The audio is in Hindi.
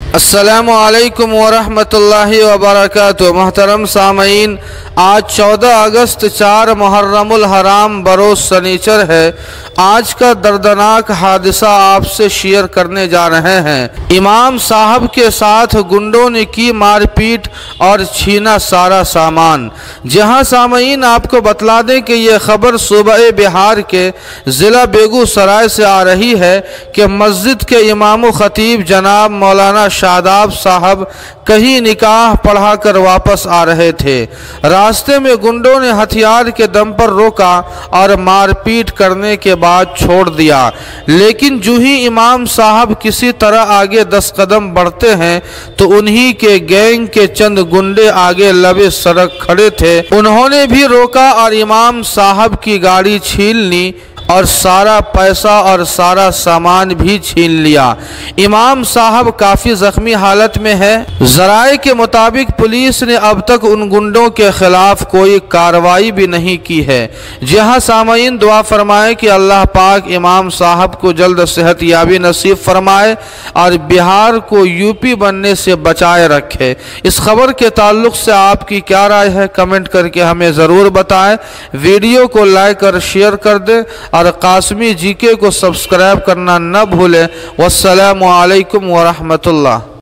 अस्सलामु अलैकुम वरहमतुल्लाहि वबरकातुहू। मोहतरम सामईन, आज 14 अगस्त 4 मुहर्रमुल हराम बरोज़ शनीचर है। आज का दर्दनाक हादसा आपसे शेयर करने जा रहे हैं। इमाम साहब के साथ गुंडों ने की मारपीट और छीना सारा सामान। जहां सामईन आपको बतला दें कि यह खबर सूबे बिहार के ज़िला बेगूसराय से आ रही है कि मस्जिद के इमाम खतीब जनाब मौलाना शादाब साहब कहीं निकाह पढ़ाकर वापस आ रहे थे। रास्ते में गुंडों ने हथियार के दम पर रोका और मारपीट करने के बाद छोड़ दिया। लेकिन जो ही इमाम साहब किसी तरह आगे 10 कदम बढ़ते हैं तो उन्हीं के गैंग के चंद गुंडे आगे लबे सड़क खड़े थे। उन्होंने भी रोका और इमाम साहब की गाड़ी छीन ली और सारा पैसा और सारा सामान भी छीन लिया। इमाम साहब काफ़ी ज़ख्मी हालत में है। ज़राए के मुताबिक पुलिस ने अब तक उन गुंडों के खिलाफ कोई कार्रवाई भी नहीं की है। जहां सामईन दुआ फरमाए कि अल्लाह पाक इमाम साहब को जल्द सेहत याबी नसीब फरमाए और बिहार को यूपी बनने से बचाए रखे। इस खबर के ताल्लुक़ से आपकी क्या राय है, कमेंट करके हमें ज़रूर बताएं। वीडियो को लाइक और शेयर कर दें और कासमी जीके को सब्सक्राइब करना न भूलें। वस्सलामु अलैकुम वरहमतुल्लाह।